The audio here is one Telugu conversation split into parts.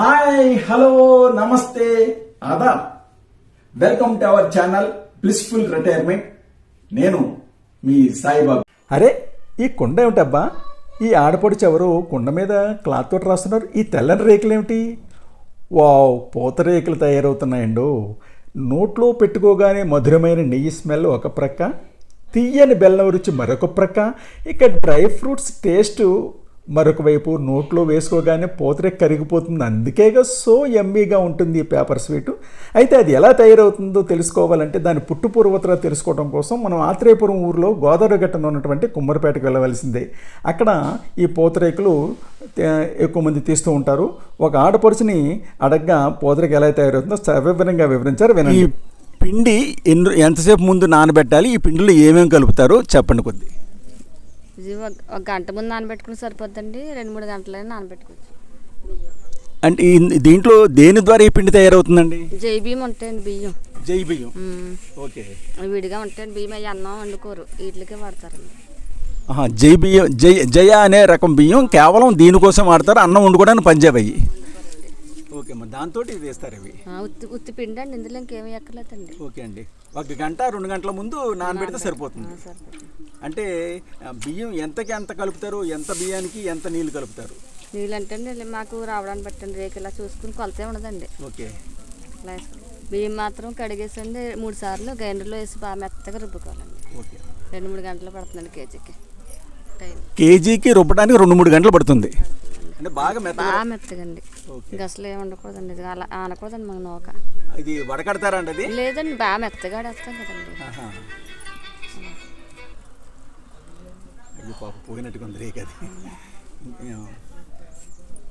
హాయ్ హలో నమస్తే ఆదాబ్ welcome to our channel Blissful Retirement. నేను మీ సాయిబాబా. అరే ఈ కుండ ఏమిటబ్బా? ఈ ఆడపడుచు ఎవరు కుండ మీద క్లాత్ తోటి రాస్తున్నారు? ఈ తెల్లని రేకులు ఏమిటి? వావ్, పూత రేకులు తయారవుతున్నాయండు. నోట్లో పెట్టుకోగానే మధురమైన నెయ్యి స్మెల్ ఒక ప్రక్క, తీయని బెల్లం రుచి మరొక ప్రక్క, ఇక డ్రై ఫ్రూట్స్ టేస్ట్ మరొక వైపు. నోట్లో వేసుకోగానే పూతరేకు కరిగిపోతుంది. అందుకేగా సో యమ్మీగా ఉంటుంది ఈ పేపర్ స్వీటు. అయితే అది ఎలా తయారవుతుందో తెలుసుకోవాలంటే దాని పుట్టు పూర్వతరా తెలుసుకోవడం కోసం మనం ఆత్రేయపురం ఊరిలో గోదావరి గట్టన ఉన్నటువంటి కుమ్మరిపేటకు వెళ్ళవలసిందే. అక్కడ ఈ పూతరేకులు ఎక్కువ మంది తీస్తూ ఉంటారు. ఒక ఆడపడుచుని అడగ్గా పూతరేకు ఎలా తయారవుతుందో సవివరంగా వివరించారు, వినండి. ఈ పిండి ఎంతసేపు ముందు నానబెట్టాలి? ఈ పిండిలో ఏమేమి కలుపుతారో చెప్పండి కొద్ది. ఇది ఒక గంట ముందు నానబెట్టుకుని సరిపోద్దండి. 2-3 గంటలైనా నానబెట్టుకోవచ్చు. అంటే దీంట్లో దేని ద్వారా ఈ పిండి తయారవుతుందండి? జై బియ్యం ఉంటాయండి. బియ్యం జై బియ్యం. ఓకే. విడిగా ఉంటాయండి బియ్యం. అవి అన్నం వండుకోరు, వీటికే వాడతారండి. జై బియ్యం, జయ అనే రకం బియ్యం కేవలం దీనికోసం వాడతారు, అన్నం వండుకోవడానికి పనిచేవి. ఓకే అమ్మా, దాంతో ఇది వేస్తారు ఇవి. ఉత్తి పిండి అండి, ఇందులో ఇంకేమీ ఎక్కర్లేదండి. ఓకే అండి. 1 గంట 2 గంటల ముందు నానబెడితే సరిపోతుంది. అంటే బియ్యం ఎంతకి ఎంత కలుపుతారు? ఎంత బియ్యానికి ఎంత నీళ్ళు కలుపుతారు? నీళ్ళు అంటే మాకు రావడానికి బట్టండి. రేకు ఇలా చూసుకుని కొలతే ఉండదండి. ఓకే. బియ్యం మాత్రం కడిగేసండి 3 సార్లు గ్రైండర్లో వేసి బాగా మెత్తగా రుబ్బుకోవాలండి. ఓకే. 2-3 గంటలు పడుతుందండి కేజీకి. కేజీకి రుబ్బడానికి 2-3 గంటలు పడుతుంది. అంటే బాగా మెత్తగండి. ఇంకా అసలు ఏమి ఉండకూడదండి. ఇది అలా ఆనకూడదండి మన నూక. ఇది వడకడతారండి? అది లేదండి, బాగా మెత్తగా వేస్తాం కదండి. అయ్యో పాప, పోయినట్టుగా ఉంది రేకు. అది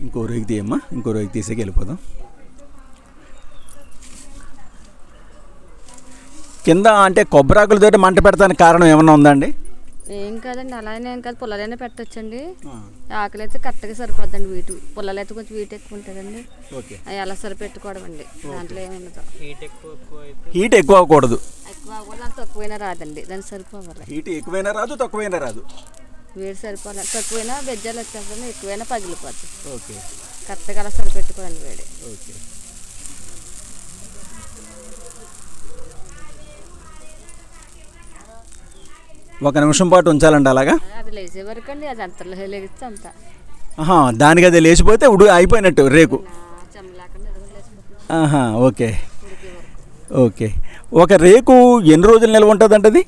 ఇంకో రేకు తీయమ్మా, ఇంకో రేకు తీసేకి వెళ్ళిపోదాం. కింద అంటే కొబ్బరాకులతో మంట పెడతానికి కారణం ఏమన్నా ఉందా అండి? ఏం కాదండి, అలానే ఏం కాదు. పుల్లలైనా పెట్టచ్చండి. ఆకులు అయితే కరెక్ట్గా సరిపోద్దండి. వీటు పుల్లలు అయితే కొంచెం వీటు ఎక్కువ ఉంటుందండి. అవి అలా సరిపెట్టుకోవడం అండి. దాంట్లో ఏమి ఉండదు. హీట్ ఎక్కువ అవ్వకూడదు. ఎక్కువ అవ్వకూడదు, తక్కువైనా రాదండి. దాన్ని సరిపోవాలి. హీట్ ఎక్కువైనా రాదు, తక్కువైనా రాదు. వేడి సరిపోవాలి. తక్కువైనా బెజ్జాలు వచ్చేస్తుంది, ఎక్కువైనా పగిలిపోతుంది. ఓకే. కరెక్ట్గా అలా సరిపెట్టుకోవాలండి వేడి. ఓకే. ఒక నిమిషం పాటు ఉంచాలండి అలాగా? అది లేచే వరకు అండి. అది అంత లేస్తే అంత. దానికి అది లేచిపోతే అయిపోయినట్టు రేకు. ఓకే. ఓకే. ఒక రేకు ఎన్ని రోజులు నిల్వ ఉంటుంది అంటే? అది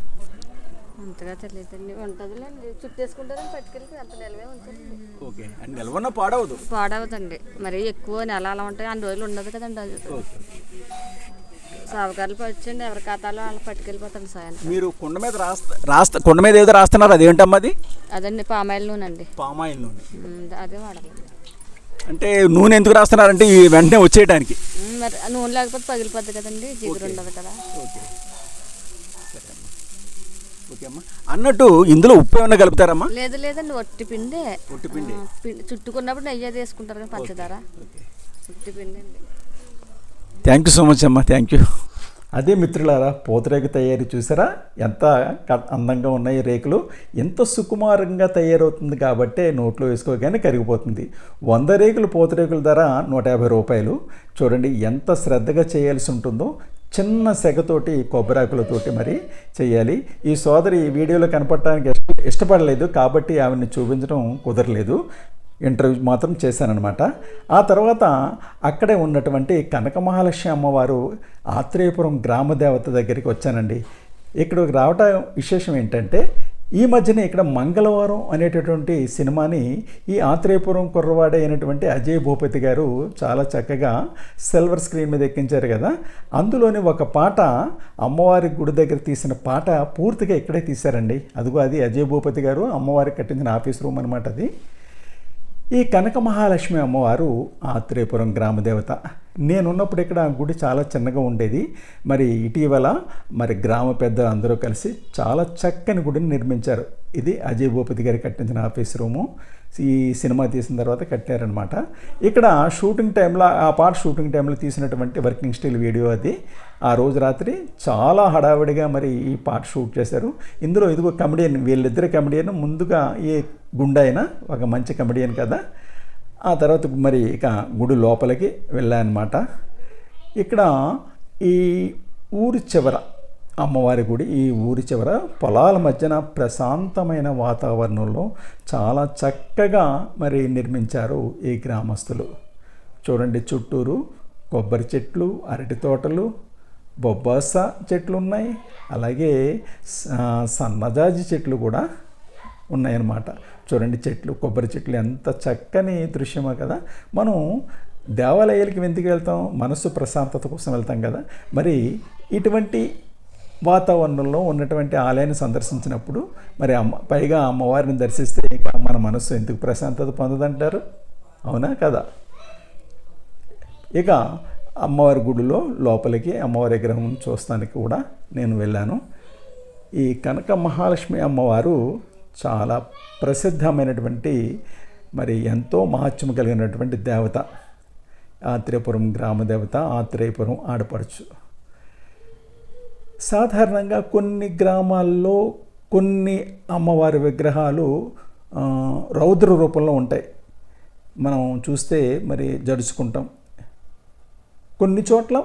అంతగా తెలియదండి. ఉంటుందిలేండి, చుట్టేసుకుంటారని పట్టుకెళ్ళి అంత నిల్వే ఉంటుంది. ఓకే. అంటే నిల్వన్న పాడవదు? పాడవదండి. మరి ఎక్కువ నెల అలా ఉంటాయి, అన్ని రోజులు ఉండదు కదండి. అది సాగుకారులు వచ్చండి, ఎవరి ఖాతాలో వాళ్ళు పట్టుకెళ్ళిపోతాను సాయంత్రం. మీరు కుండ మీద కుండ మీద ఏదో రాస్తున్నారు, అదేంటమ్మా అది? అదండి పామాయిల్ నూనె అండి. పామాయిల్ నూనె. అదే వాడాలి. అంటే నూనె ఎందుకు రాస్తున్నారంటే ఈ వెంటనే వచ్చేయడానికి. మరి నూనె లేకపోతే పగిలిపోద్ది కదండి, జిగురు ఉండదు కదా. ఓకే. ఓకే అమ్మా. అన్నట్టు ఇందులో ఉప్పు ఏమన్నా కలుపుతారమ్మా? లేదండి, ఒట్టి పిండి. ఒట్టి పిండి చుట్టుకున్నప్పుడు నెయ్యి వేసుకుంటారు కానీ పంచదార. ఒట్టి పిండి అండి. థ్యాంక్ యూ సో మచ్ అమ్మా, థ్యాంక్ యూ. అదే మిత్రులారా, పూతరేకు తయారీ చూసారా? ఎంత అందంగా ఉన్నాయి రేకులు. ఎంత సుకుమారంగా తయారవుతుంది కాబట్టే నోట్లో వేసుకోగానే కరిగిపోతుంది. 100 రేకులు పూతరేకుల ధర 150 రూపాయలు. చూడండి ఎంత శ్రద్ధగా చేయాల్సి ఉంటుందో. చిన్న సెగతోటి కొబ్బరాకులతోటి మరి చేయాలి. ఈ సోదరి వీడియోలో కనపడటానికి ఇష్టపడలేదు కాబట్టి ఆవిడని చూపించడం కుదరలేదు. ఇంటర్వ్యూ మాత్రం చేశానన్నమాట. ఆ తర్వాత అక్కడే ఉన్నటువంటి కనక మహాలక్ష్మి అమ్మవారు ఆత్రేయపురం గ్రామదేవత దగ్గరికి వచ్చానండి. ఇక్కడికి రావటం విశేషం ఏంటంటే, ఈ మధ్యనే ఇక్కడ మంగళవారం అనేటటువంటి సినిమాని ఈ ఆత్రేయపురం కుర్రవాడే అయినటువంటి అజయ్ భూపతి గారు చాలా చక్కగా సిల్వర్ స్క్రీన్ మీద ఎక్కించారు కదా. అందులోని ఒక పాట, అమ్మవారి గుడి దగ్గర తీసిన పాట పూర్తిగా ఇక్కడే తీశారండి. అదిగో అది అజయ్ భూపతి గారు అమ్మవారికి కట్టించిన ఆఫీస్ రూమ్ అనమాట అది. ఈ కనక మహాలక్ష్మి అమ్మవారు ఆత్రేయపురం గ్రామదేవత. నేనున్నప్పుడు ఇక్కడ గుడి చాలా చిన్నగా ఉండేది. మరి ఇటీవల గ్రామ పెద్దలు అందరూ కలిసి చాలా చక్కని గుడిని నిర్మించారు. ఇది అజయ్ భూపతి గారి కట్టించిన ఆఫీస్ రూము. ఈ సినిమా తీసిన తర్వాత కట్టారనమాట. ఇక్కడ షూటింగ్ టైంలో, ఆ పాట షూటింగ్ టైంలో తీసినటువంటి వర్కింగ్ స్టిల్ వీడియో అది. ఆ రోజు రాత్రి చాలా హడావిడిగా ఈ పాట షూట్ చేశారు. ఇందులో ఇదిగో కమెడియన్, వీళ్ళిద్దరు కమెడియన్. ముందుగా ఏ గుండైనా ఒక మంచి కమెడియన్ కదా, ఆ తర్వాత మరి ఇక గుడి లోపలికి వెళ్ళానమాట. ఇక్కడ ఈ ఊరి చివర అమ్మవారి గుడి, ఈ ఊరి చివర పొలాల మధ్యన ప్రశాంతమైన వాతావరణంలో చాలా చక్కగా మరి నిర్మించారు ఈ గ్రామస్తులు. చూడండి, చుట్టూరు కొబ్బరి చెట్లు, అరటి తోటలు, బొబ్బాస చెట్లు ఉన్నాయి, అలాగే సన్నజాజి చెట్లు కూడా ఉన్నాయన్నమాట. చూడండి, చెట్లు, కొబ్బరి చెట్లు ఎంత చక్కని దృశ్యమో కదా. మనం దేవాలయాలకి ఎందుకు వెళ్తాం? మనస్సు ప్రశాంతత కోసం వెళ్తాం కదా. మరి ఇటువంటి వాతావరణంలో ఉన్నటువంటి ఆలయాన్ని సందర్శించినప్పుడు మరి పైగా అమ్మవారిని దర్శిస్తే ఇక మన మనస్సు ఎందుకు ప్రశాంతత పొందదంటారు? అవునా కదా? ఇక అమ్మవారి గుడిలో లోపలికి అమ్మవారి విగ్రహం చూస్తానికి కూడా నేను వెళ్ళాను. ఈ కనక మహాలక్ష్మి అమ్మవారు చాలా ప్రసిద్ధమైనటువంటి మరి ఎంతో మహత్యం కలిగినటువంటి దేవత. ఆత్రేయపురం గ్రామ దేవత, ఆత్రేయపురం ఆడపడుచు. సాధారణంగా కొన్ని గ్రామాల్లో కొన్ని అమ్మవారి విగ్రహాలు రౌద్ర రూపంలో ఉంటాయి. మనం చూస్తే మరి జడుచుకుంటాం. కొన్ని చోట్ల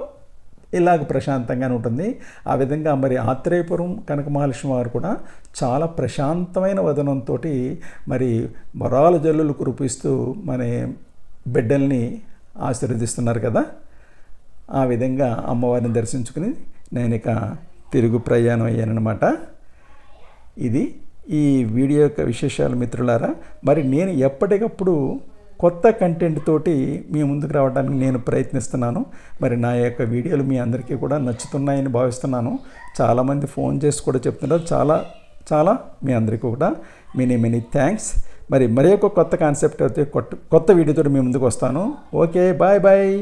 ఇలాగ ప్రశాంతంగానే ఉంటుంది. ఆ విధంగా మరి ఆత్రేయపురం కనక మహాలక్ష్మి వారు కూడా చాలా ప్రశాంతమైన వదనంతో మరి వరాల జల్లులు కురిపిస్తూ మన బిడ్డల్ని ఆశీర్వదిస్తున్నారు కదా. ఆ విధంగా అమ్మవారిని దర్శించుకుని నేను ఇక తిరుగు ప్రయాణం అయ్యానమాట. ఇది ఈ వీడియో యొక్క విశేషాలు మిత్రులారా. మరి నేను ఎప్పటికప్పుడు కొత్త కంటెంట్ తోటి మీ ముందుకు రావడానికి నేను ప్రయత్నిస్తున్నాను. మరి నా యొక్క వీడియోలు మీ అందరికీ కూడా నచ్చుతున్నాయని భావిస్తున్నాను. చాలామంది ఫోన్ చేసి కూడా చెప్తున్నారు. చాలా మీ అందరికీ కూడా మెనీ థ్యాంక్స్. మరి ఒక కొత్త కాన్సెప్ట్ అయితే కొత్త వీడియోతో మీ ముందుకు వస్తాను. Okay, bye.